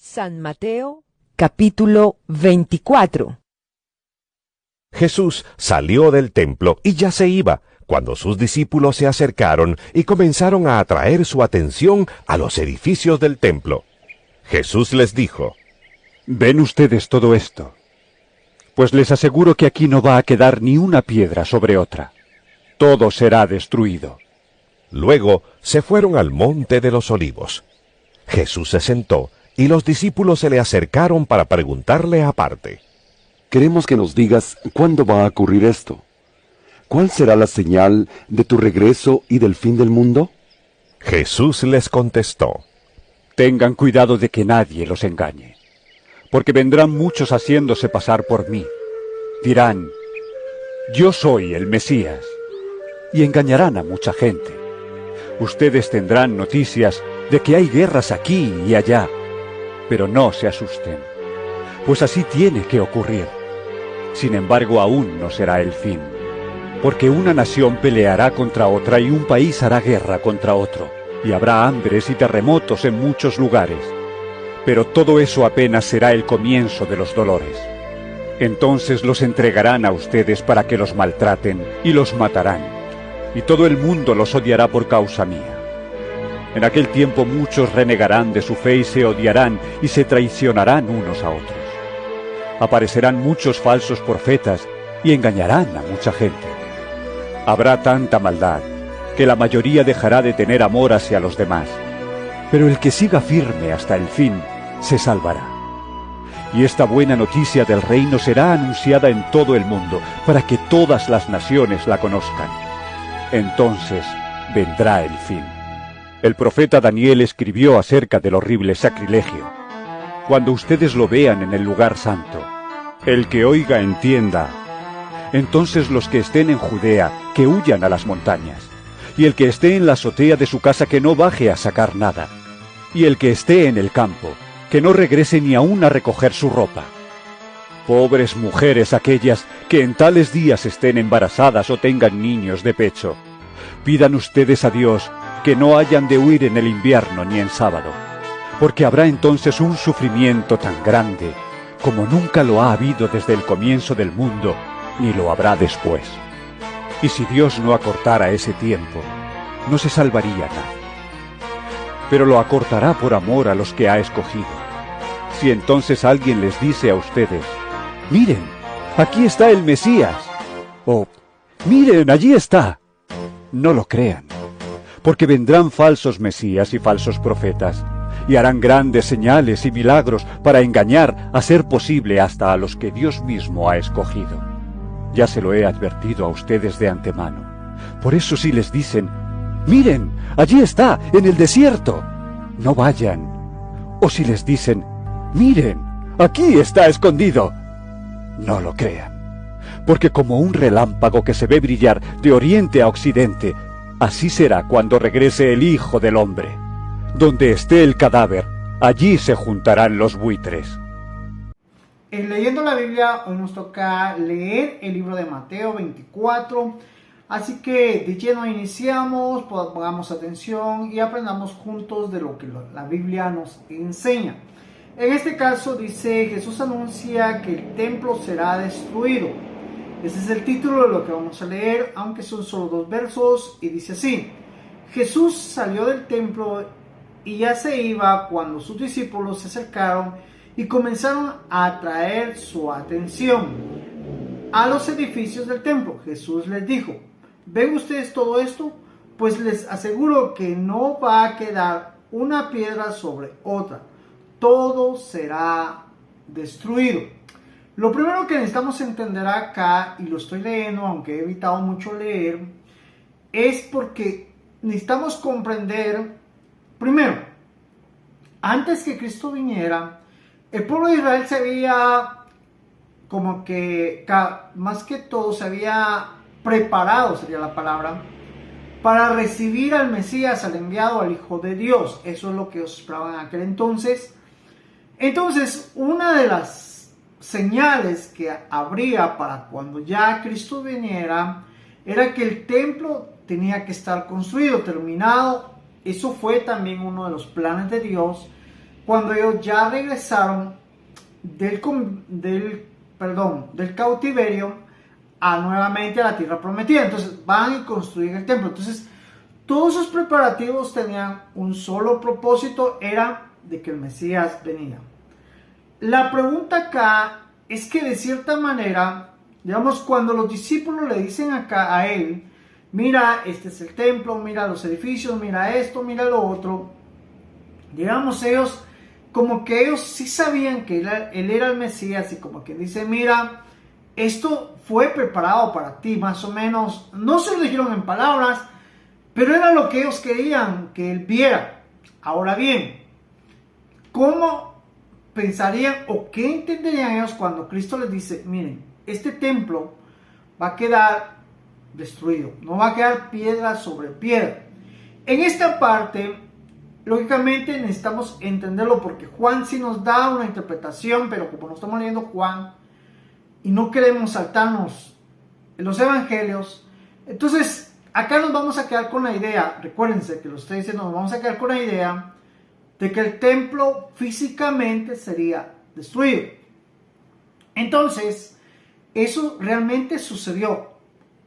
San Mateo, capítulo 24. Jesús salió del templo y ya se iba, cuando sus discípulos se acercaron y comenzaron a atraer su atención a los edificios del templo. Jesús les dijo: ¿Ven ustedes todo esto? Pues les aseguro que aquí no va a quedar ni una piedra sobre otra. Todo será destruido. Luego se fueron al monte de los olivos. Jesús se sentó y los discípulos se le acercaron para preguntarle aparte: Queremos que nos digas cuándo va a ocurrir esto. ¿Cuál será la señal de tu regreso y del fin del mundo? Jesús les contestó: Tengan cuidado de que nadie los engañe, porque vendrán muchos haciéndose pasar por mí. Dirán: yo soy el Mesías, y engañarán a mucha gente. Ustedes tendrán noticias de que hay guerras aquí y allá, pero no se asusten, pues así tiene que ocurrir. Sin embargo, aún no será el fin, porque una nación peleará contra otra y un país hará guerra contra otro, y habrá hambres y terremotos en muchos lugares. Pero todo eso apenas será el comienzo de los dolores. Entonces los entregarán a ustedes para que los maltraten y los matarán, y todo el mundo los odiará por causa mía. En aquel tiempo muchos renegarán de su fe y se odiarán y se traicionarán unos a otros. Aparecerán muchos falsos profetas y engañarán a mucha gente. Habrá tanta maldad que la mayoría dejará de tener amor hacia los demás, pero el que siga firme hasta el fin se salvará. Y esta buena noticia del reino será anunciada en todo el mundo, para que todas las naciones la conozcan. Entonces vendrá el fin. El profeta Daniel escribió acerca del horrible sacrilegio. Cuando ustedes lo vean en el lugar santo, el que oiga entienda. Entonces los que estén en Judea, que huyan a las montañas, y el que esté en la azotea de su casa, que no baje a sacar nada, y el que esté en el campo, que no regrese ni aún a recoger su ropa. Pobres mujeres aquellas que en tales días estén embarazadas o tengan niños de pecho. Pidan ustedes a Dios que no hayan de huir en el invierno ni en sábado, porque habrá entonces un sufrimiento tan grande como nunca lo ha habido desde el comienzo del mundo, ni lo habrá después. Y si Dios no acortara ese tiempo, no se salvaría nadie. Pero lo acortará por amor a los que ha escogido. Si entonces alguien les dice a ustedes: miren, aquí está el Mesías, o miren, allí está, no lo crean, porque vendrán falsos mesías y falsos profetas, y harán grandes señales y milagros para engañar, a ser posible, hasta a los que Dios mismo ha escogido. Ya se lo he advertido a ustedes de antemano. Por eso si les dicen: miren, allí está, en el desierto, no vayan. O si les dicen: miren, aquí está escondido, no lo crean. Porque como un relámpago que se ve brillar de oriente a occidente, así será cuando regrese el Hijo del Hombre. Donde esté el cadáver, allí se juntarán los buitres. En Leyendo la Biblia, hoy nos toca leer el libro de Mateo 24. Así que de lleno iniciamos, pongamos atención y aprendamos juntos de lo que la Biblia nos enseña. En este caso dice: Jesús anuncia que el templo será destruido. Ese es el título de lo que vamos a leer, aunque son solo 2 versos, y dice así: Jesús salió del templo y ya se iba cuando sus discípulos se acercaron y comenzaron a atraer su atención a los edificios del templo. Jesús les dijo: ¿ven ustedes todo esto? Pues les aseguro que no va a quedar una piedra sobre otra. Todo será destruido. Lo primero que necesitamos entender acá, y lo estoy leyendo aunque he evitado mucho leer, es porque necesitamos comprender, primero, antes que Cristo viniera, el pueblo de Israel se había, como que, más que todo, se había preparado, sería la palabra, para recibir al Mesías, al enviado, al Hijo de Dios. Eso es lo que ellos esperaban en aquel entonces. Entonces, una de las señales que habría para cuando ya Cristo viniera era que el templo tenía que estar construido, terminado. Eso fue también uno de los planes de Dios, cuando ellos ya regresaron del cautiverio nuevamente a la tierra prometida. Entonces van y construyen el templo. Entonces todos esos preparativos tenían un solo propósito, era de que el Mesías venía. La pregunta acá es que de cierta manera, digamos, cuando los discípulos le dicen acá a él, mira, este es el templo, mira los edificios, mira esto, mira lo otro, digamos, ellos, como que ellos sí sabían que él era el Mesías, y como que dice, mira, esto fue preparado para ti, más o menos, no se lo dijeron en palabras, pero era lo que ellos querían que él viera. Ahora bien, ¿cómo pensarían o qué entenderían ellos cuando Cristo les dice, miren, este templo va a quedar destruido, no va a quedar piedra sobre piedra? En esta parte, lógicamente necesitamos entenderlo, porque Juan sí nos da una interpretación, pero como no estamos leyendo Juan y no queremos saltarnos en los evangelios, entonces acá nos vamos a quedar con la idea, recuérdense que lo estoy diciendo, nos vamos a quedar con la idea de que el templo físicamente sería destruido. Entonces, eso realmente sucedió.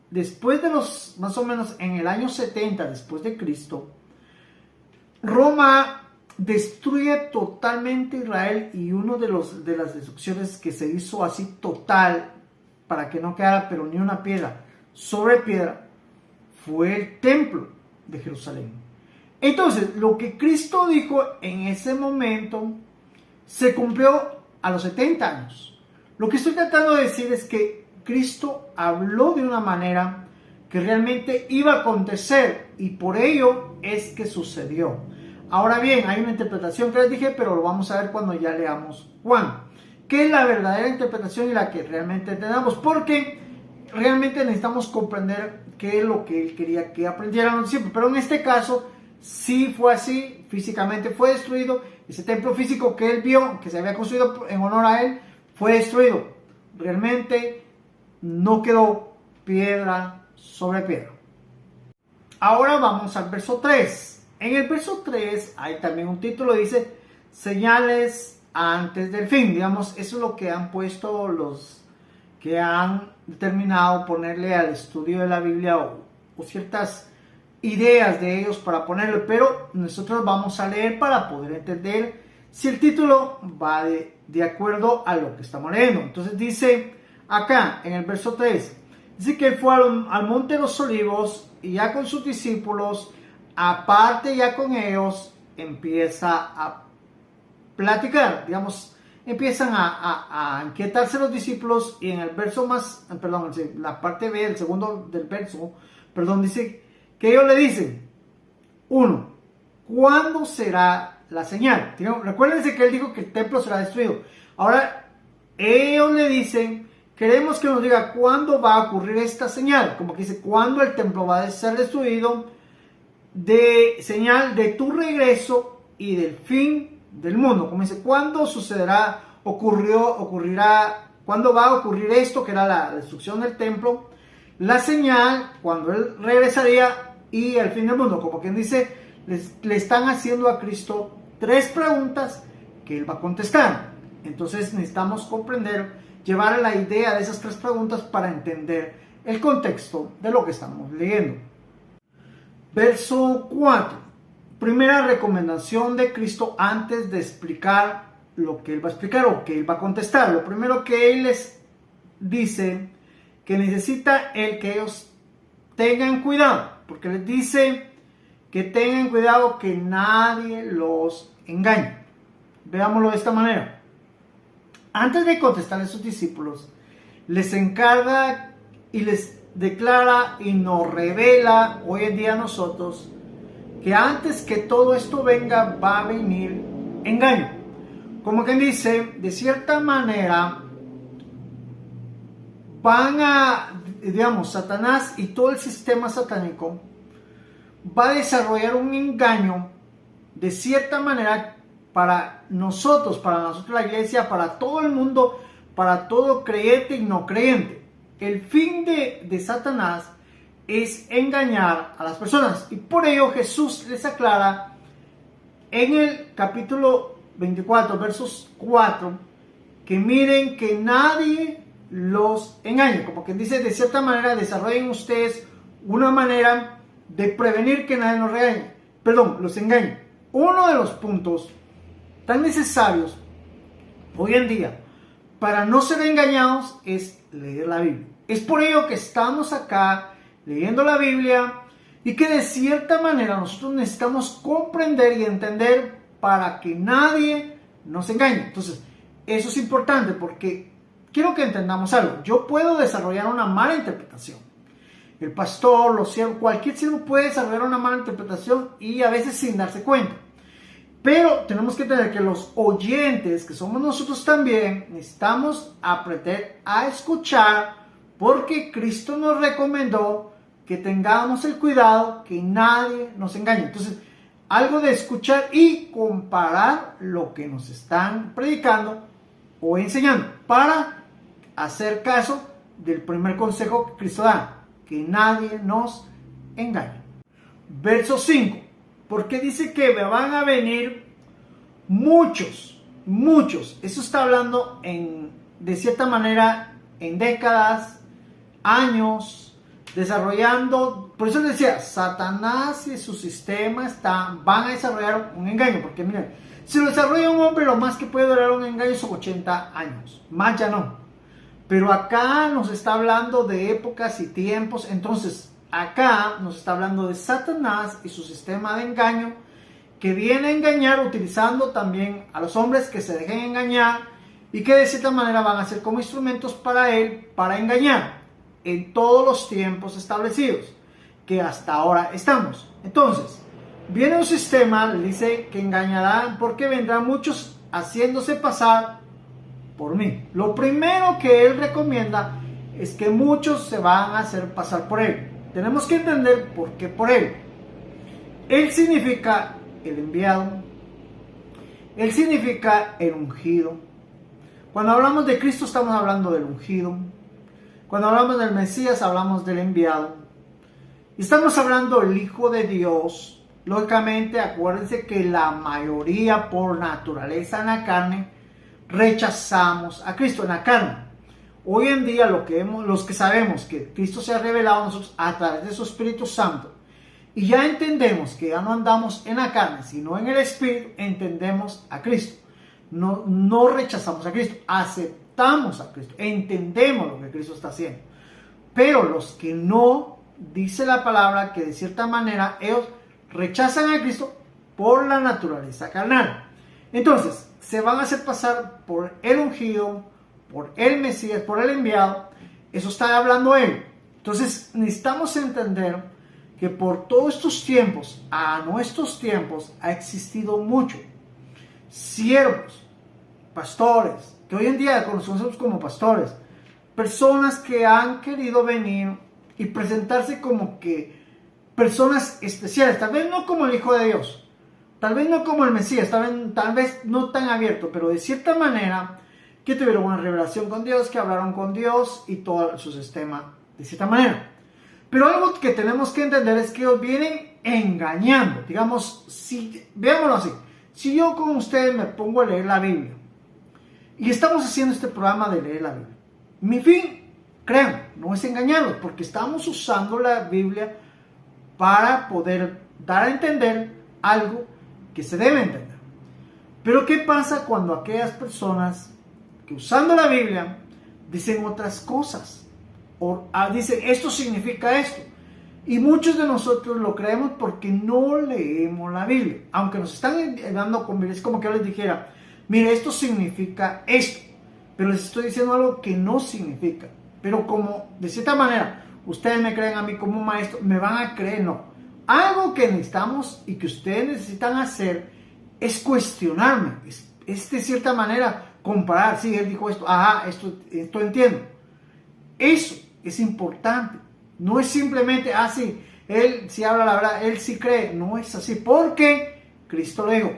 Después de más o menos en el año 70 después de Cristo, Roma destruye totalmente Israel, y uno de las destrucciones que se hizo así total, para que no quedara pero ni una piedra sobre piedra, fue el templo de Jerusalén. Entonces, lo que Cristo dijo en ese momento se cumplió a los 70 años. Lo que estoy tratando de decir es que Cristo habló de una manera que realmente iba a acontecer, y por ello es que sucedió. Ahora bien, hay una interpretación que les dije, pero lo vamos a ver cuando ya leamos Juan, que es la verdadera interpretación y la que realmente entendamos, porque realmente necesitamos comprender qué es lo que él quería que aprendieran siempre. Pero en este caso sí fue así, físicamente fue destruido. Ese templo físico que él vio, que se había construido en honor a él, fue destruido. Realmente no quedó piedra sobre piedra. Ahora vamos al verso 3. En el verso 3 hay también un título, dice señales antes del fin. Digamos, eso es lo que han puesto los que han determinado ponerle al estudio de la Biblia, o ciertas ideas de ellos para ponerle, pero nosotros vamos a leer para poder entender si el título va de acuerdo a lo que estamos leyendo. Entonces dice acá en el verso 3, dice que fue al monte de los olivos, y ya con sus discípulos, aparte ya con ellos, empieza a platicar, digamos, empiezan a inquietarse los discípulos, y en el verso la parte B, el segundo del verso, dice que ellos le dicen, 1, ¿cuándo será la señal? Recuérdense que él dijo que el templo será destruido. Ahora ellos le dicen, queremos que nos diga cuándo va a ocurrir esta señal, como que dice, cuándo el templo va a ser destruido, de señal de tu regreso y del fin del mundo. Como dice, ¿cuándo sucederá? Ocurrirá, ¿cuándo va a ocurrir esto, que era la destrucción del templo? La señal, cuando él regresaría, y el fin del mundo. Como quien dice, le están haciendo a Cristo 3 preguntas que él va a contestar. Entonces necesitamos comprender, llevar a la idea de esas 3 preguntas para entender el contexto de lo que estamos leyendo. Verso 4. Primera recomendación de Cristo antes de explicar lo que él va a explicar o que él va a contestar. Lo primero que él les dice, que necesita el que ellos tengan cuidado, porque les dice que tengan cuidado que nadie los engañe. Veámoslo de esta manera. Antes de contestarle a sus discípulos, les encarga y les declara y nos revela hoy en día a nosotros que antes que todo esto venga, va a venir engaño. Como quien dice, de cierta manera, Satanás y todo el sistema satánico va a desarrollar un engaño de cierta manera para nosotros la iglesia, para todo el mundo, para todo creyente y no creyente. El fin de Satanás es engañar a las personas, y por ello Jesús les aclara en el capítulo 24, versos 4, que miren que nadie los engañe. Como que dice, de cierta manera, desarrollen ustedes una manera de prevenir que nadie los engañe. Uno de los puntos tan necesarios hoy en día para no ser engañados es leer la Biblia. Es por ello que estamos acá leyendo la Biblia y que de cierta manera nosotros necesitamos comprender y entender para que nadie nos engañe. Entonces, eso es importante porque quiero que entendamos algo. Yo puedo desarrollar una mala interpretación. El pastor, los siervos, cualquier siervo puede desarrollar una mala interpretación y a veces sin darse cuenta. Pero tenemos que entender que los oyentes, que somos nosotros también, necesitamos aprender a escuchar porque Cristo nos recomendó que tengamos el cuidado que nadie nos engañe. Entonces, algo de escuchar y comparar lo que nos están predicando o enseñando para hacer caso del primer consejo que Cristo da, que nadie nos engañe. Verso 5, porque dice que van a venir muchos. Eso está hablando de cierta manera en décadas, años, desarrollando. Por eso les decía, Satanás y su sistema van a desarrollar un engaño, porque miren, si lo desarrolla un hombre, lo más que puede durar un engaño son 80 años, más ya no. Pero acá nos está hablando de épocas y tiempos. Entonces acá nos está hablando de Satanás y su sistema de engaño, que viene a engañar utilizando también a los hombres que se dejen engañar y que de cierta manera van a ser como instrumentos para él, para engañar en todos los tiempos establecidos que hasta ahora estamos. Entonces viene un sistema, le dice que engañarán porque vendrán muchos haciéndose pasar por mí. Lo primero que él recomienda es que muchos se van a hacer pasar por él. Tenemos que entender por qué por él. Él significa el enviado. Él significa el ungido. Cuando hablamos de Cristo estamos hablando del ungido. Cuando hablamos del Mesías hablamos del enviado. Estamos hablando del Hijo de Dios. Lógicamente, acuérdense que la mayoría por naturaleza en la carne rechazamos a Cristo en la carne. Hoy en día los que sabemos que Cristo se ha revelado a nosotros a través de su Espíritu Santo y ya entendemos que ya no andamos en la carne sino en el Espíritu, entendemos a Cristo. No rechazamos a Cristo, aceptamos a Cristo, entendemos lo que Cristo está haciendo. Pero los que no, dice la palabra que de cierta manera ellos rechazan a Cristo por la naturaleza carnal. Entonces se van a hacer pasar por el ungido, por el Mesías, por el enviado. Eso está hablando él. Entonces necesitamos entender que por todos estos tiempos, a nuestros tiempos, ha existido mucho siervos, pastores, que hoy en día conocemos como pastores, personas que han querido venir y presentarse como que personas especiales, tal vez no como el Hijo de Dios, tal vez no como el Mesías, tal vez no tan abierto, pero de cierta manera que tuvieron una revelación con Dios, que hablaron con Dios y todo su sistema de cierta manera. Pero algo que tenemos que entender es que ellos vienen engañando. Digamos, veámoslo así, si yo con ustedes me pongo a leer la Biblia y estamos haciendo este programa de leer la Biblia, mi fin, créanme, no es engañarlos, porque estamos usando la Biblia para poder dar a entender algo que se debe entender. Pero ¿qué pasa cuando aquellas personas que usando la Biblia dicen otras cosas? O dicen, esto significa esto. Y muchos de nosotros lo creemos porque no leemos la Biblia. Aunque nos están dando con Biblia, es como que yo les dijera, mire, esto significa esto. Pero les estoy diciendo algo que no significa. Pero como de cierta manera ustedes me creen a mí como un maestro, me van a creer, no. Algo que necesitamos y que ustedes necesitan hacer es cuestionarme. Es de cierta manera comparar. Sí, él dijo esto. Ajá, esto entiendo. Eso es importante. No es simplemente, sí, él sí habla la verdad, él sí cree. No es así. Porque Cristo le dijo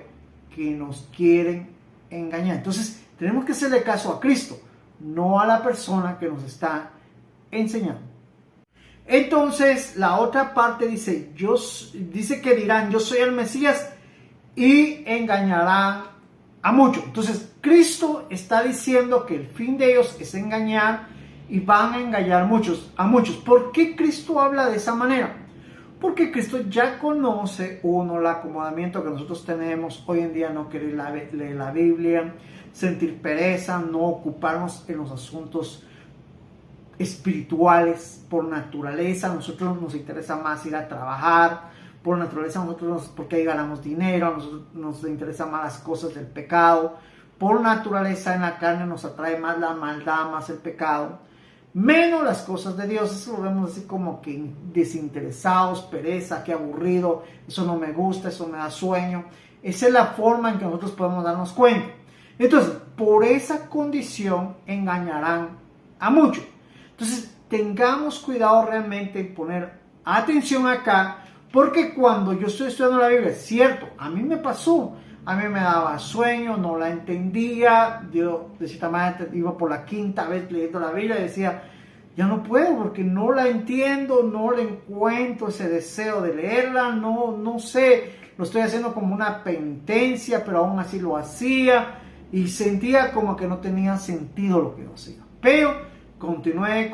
que nos quieren engañar. Entonces, tenemos que hacerle caso a Cristo, no a la persona que nos está enseñando. Entonces la otra parte dice que dirán, yo soy el Mesías, y engañarán a muchos. Entonces, Cristo está diciendo que el fin de ellos es engañar y van a engañar a muchos. ¿Por qué Cristo habla de esa manera? Porque Cristo ya conoce, uno, el acomodamiento que nosotros tenemos hoy en día, no querer leer la Biblia, sentir pereza, no ocuparnos en los asuntos espirituales. Por naturaleza, a nosotros nos interesa más ir a trabajar. Por naturaleza, porque ahí ganamos dinero, a nosotros nos interesan más las cosas del pecado. Por naturaleza, en la carne nos atrae más la maldad, más el pecado. Menos las cosas de Dios. Eso lo vemos así como que desinteresados, pereza, qué aburrido, eso no me gusta, eso me da sueño. Esa es la forma en que nosotros podemos darnos cuenta. Entonces, por esa condición engañarán a muchos. Entonces, tengamos cuidado realmente en poner atención acá, porque cuando yo estoy estudiando la Biblia, es cierto, a mí me pasó, a mí me daba sueño, no la entendía, yo de cierta manera iba por la quinta vez leyendo la Biblia y decía, ya no puedo porque no la entiendo, no le encuentro ese deseo de leerla, no sé, lo estoy haciendo como una penitencia, pero aún así lo hacía y sentía como que no tenía sentido lo que yo hacía. Pero continué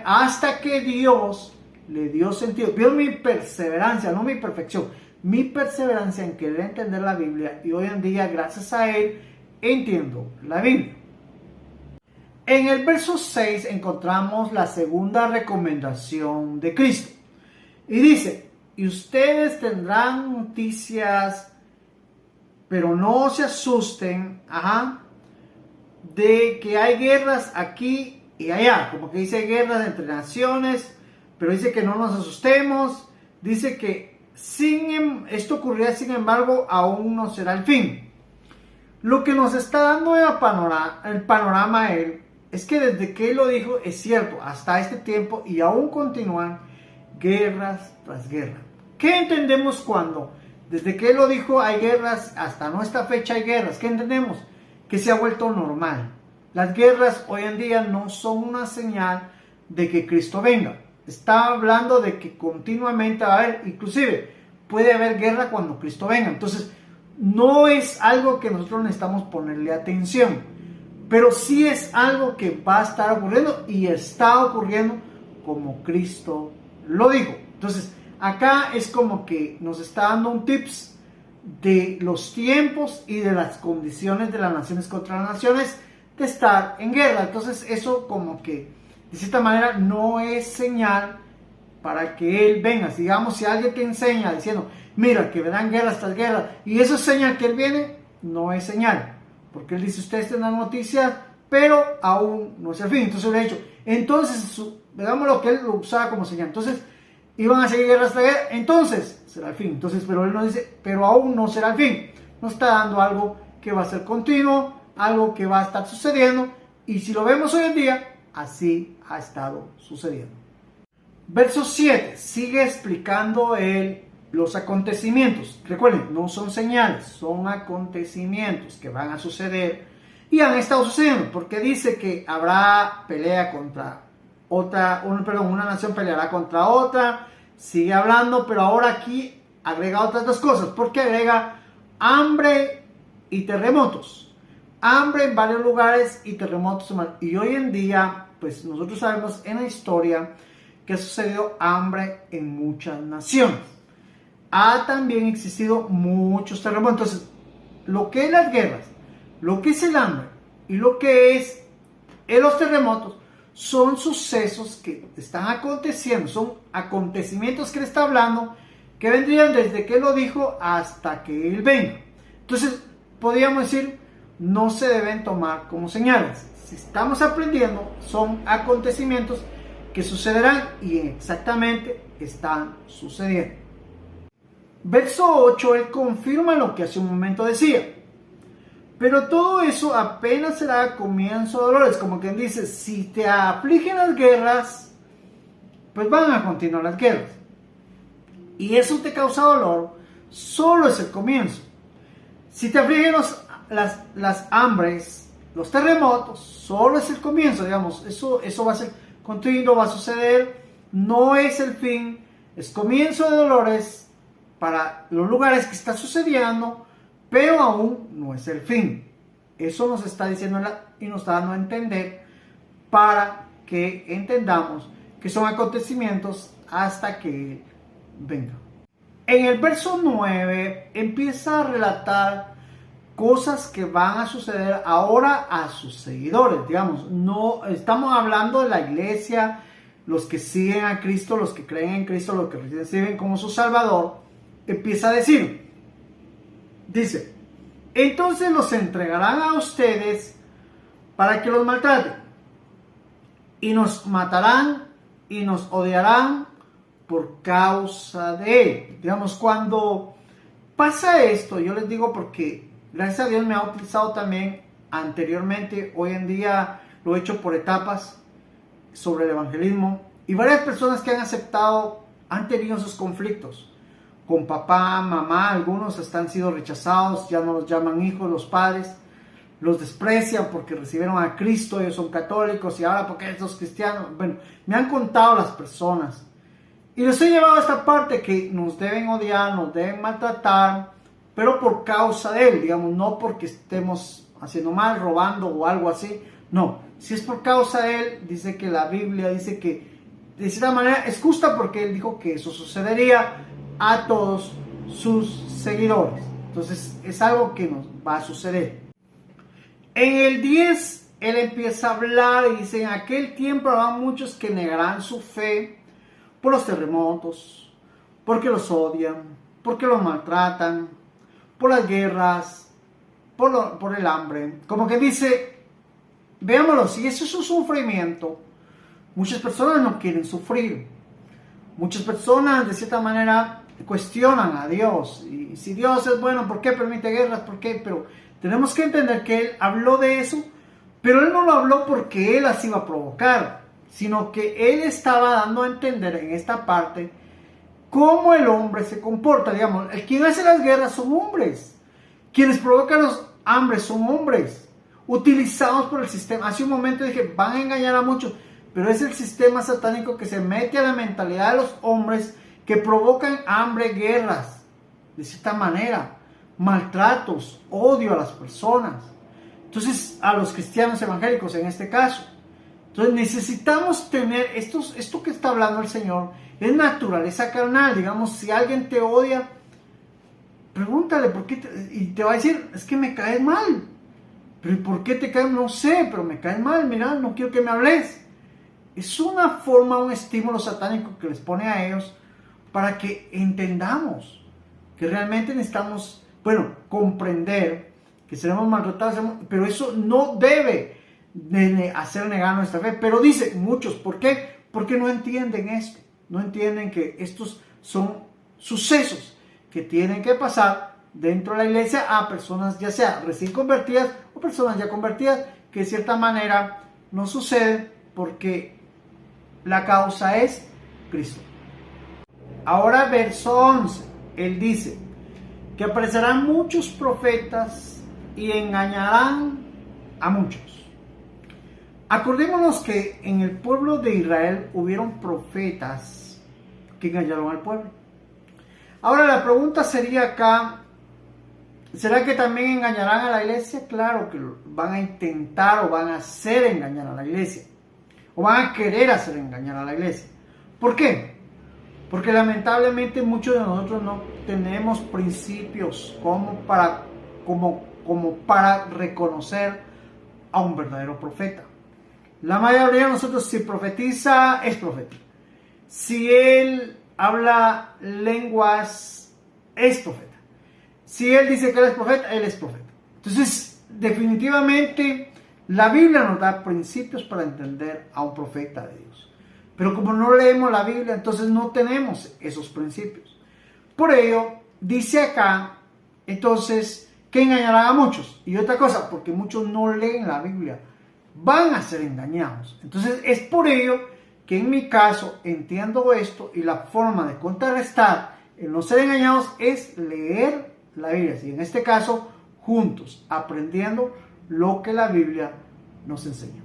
hasta que Dios le dio sentido. Vio mi perseverancia, no mi perfección, mi perseverancia en querer entender la Biblia, y hoy en día, gracias a Él, entiendo la Biblia. En el verso 6 encontramos la segunda recomendación de Cristo. Y dice, y ustedes tendrán noticias, pero no se asusten, de que hay guerras aquí y allá. Como que dice guerras entre naciones, pero dice que no nos asustemos. Dice que esto ocurrirá, sin embargo, aún no será el fin. Lo que nos está dando el panorama a Él es que desde que Él lo dijo, es cierto, hasta este tiempo, y aún continúan guerras tras guerra. ¿Qué entendemos cuando desde que Él lo dijo hay guerras, hasta nuestra fecha hay guerras? ¿Qué entendemos? Que se ha vuelto normal. Las guerras hoy en día no son una señal de que Cristo venga. Está hablando de que continuamente va a haber, inclusive puede haber guerra cuando Cristo venga. Entonces, no es algo que nosotros necesitamos ponerle atención, pero sí es algo que va a estar ocurriendo y está ocurriendo como Cristo lo dijo. Entonces, acá es como que nos está dando un tips de los tiempos y de las condiciones de las naciones contra las naciones de estar en guerra. Entonces, eso como que de cierta manera no es señal para que Él venga. Digamos, si alguien te enseña diciendo, mira, que verán guerras tras guerras, y eso es señal que Él viene, no es señal. Porque Él dice, ustedes tendrán noticias, pero aún no es el fin. Entonces le he dicho, entonces, veamos lo que Él lo usaba como señal. Entonces, iban a seguir guerras tras guerras, entonces será el fin. Entonces, pero Él no dice, pero aún no será el fin. Nos está dando algo que va a ser continuo, algo que va a estar sucediendo, y si lo vemos hoy en día, así ha estado sucediendo. Verso 7 sigue explicando los acontecimientos. Recuerden, no son señales, son acontecimientos que van a suceder y han estado sucediendo, porque dice que habrá pelea contra una nación peleará contra otra. Sigue hablando, pero ahora aquí agrega otras dos cosas, porque agrega hambre y terremotos. Hambre en varios lugares y terremotos. Y hoy en día, pues nosotros sabemos en la historia que ha sucedido hambre en muchas naciones. Ha también existido muchos terremotos. Entonces, lo que es las guerras, lo que es el hambre y lo que es los terremotos son sucesos que están aconteciendo, son acontecimientos que Él está hablando, que vendrían desde que Él lo dijo hasta que Él venga. Entonces, podríamos decir, no se deben tomar como señales. Si estamos aprendiendo, son acontecimientos que sucederán y exactamente están sucediendo. Verso 8, Él confirma lo que hace un momento decía. Pero todo eso apenas será comienzo de dolores. Como quien dice, si te afligen las guerras, pues van a continuar las guerras. Y eso te causa dolor, solo es el comienzo. Si te afligen las hambres, los terremotos, solo es el comienzo, digamos. Eso va a ser continuo, va a suceder, no es el fin, es comienzo de dolores para los lugares que está sucediendo, pero aún no es el fin. Eso nos está diciendo y nos está dando a entender para que entendamos que son acontecimientos hasta que Él venga. En el verso 9 empieza a relatar cosas que van a suceder ahora a sus seguidores. Digamos, no estamos hablando de la iglesia, los que siguen a Cristo, los que creen en Cristo, los que reciben como su Salvador. Empieza a decir, dice, entonces los entregarán a ustedes para que los maltraten, y nos matarán y nos odiarán por causa de Él. Digamos, cuando pasa esto, yo les digo porque gracias a Dios me ha utilizado también anteriormente, hoy en día lo he hecho por etapas sobre el evangelismo, y varias personas que han aceptado han tenido sus conflictos con papá, mamá. Algunos han sido rechazados, ya no los llaman hijos, los padres los desprecian porque recibieron a Cristo, ellos son católicos, y ahora porque estos cristianos. Bueno, me han contado las personas y les he llevado a esta parte que nos deben odiar, nos deben maltratar, pero por causa de Él, digamos, no porque estemos haciendo mal, robando o algo así. No, si es por causa de Él, dice que la Biblia dice que de cierta manera es justa, porque Él dijo que eso sucedería a todos sus seguidores. Entonces es algo que nos va a suceder. En el 10 Él empieza a hablar y dice, en aquel tiempo habrá muchos que negarán su fe por los terremotos, porque los odian, porque los maltratan, por las guerras, por el hambre. Como que dice, veámoslo, si eso es un sufrimiento, muchas personas no quieren sufrir. Muchas personas de cierta manera cuestionan a Dios. Y si Dios es bueno, ¿por qué permite guerras? ¿Por qué? Pero tenemos que entender que Él habló de eso, pero Él no lo habló porque Él las iba a provocar, sino que Él estaba dando a entender en esta parte cómo el hombre se comporta. Digamos, el quien hace las guerras son hombres. Quienes provocan los hambres son hombres, utilizados por el sistema. Hace un momento dije, van a engañar a muchos, pero es el sistema satánico que se mete a la mentalidad de los hombres, que provocan hambre, guerras, de cierta manera, maltratos, odio a las personas. Entonces, a los cristianos evangélicos en este caso. Entonces necesitamos tener esto que está hablando el Señor, es naturaleza carnal. Digamos, si alguien te odia, pregúntale por qué, y te va a decir, es que me caes mal. Pero ¿por qué te caes? No sé, pero me caes mal, mira, no quiero que me hables. Es una forma, un estímulo satánico que les pone a ellos para que entendamos que realmente necesitamos, comprender que seremos maltratados, pero eso no debe de hacer negar nuestra fe. Pero dice muchos, ¿por qué? Porque no entienden esto, no entienden que estos son sucesos que tienen que pasar dentro de la iglesia a personas ya sea recién convertidas o personas ya convertidas, que de cierta manera no suceden porque la causa es Cristo. Ahora verso 11, Él dice que aparecerán muchos profetas y engañarán a muchos. Acordémonos que en el pueblo de Israel hubieron profetas que engañaron al pueblo. Ahora la pregunta sería acá, ¿será que también engañarán a la iglesia? Claro que van a intentar o van a hacer engañar a la iglesia, o van a querer hacer engañar a la iglesia. ¿Por qué? Porque lamentablemente muchos de nosotros no tenemos principios como para reconocer a un verdadero profeta. La mayoría de nosotros, si profetiza, es profeta. Si él habla lenguas, es profeta. Si él dice que él es profeta, él es profeta. Entonces, definitivamente, la Biblia nos da principios para entender a un profeta de Dios. Pero como no leemos la Biblia, entonces no tenemos esos principios. Por ello, dice acá, entonces, que engañarán a muchos. Y otra cosa, porque muchos no leen la Biblia, van a ser engañados. Entonces, es por ello que en mi caso entiendo esto, y la forma de contrarrestar el no ser engañados es leer la Biblia. Y en este caso, juntos, aprendiendo lo que la Biblia nos enseña.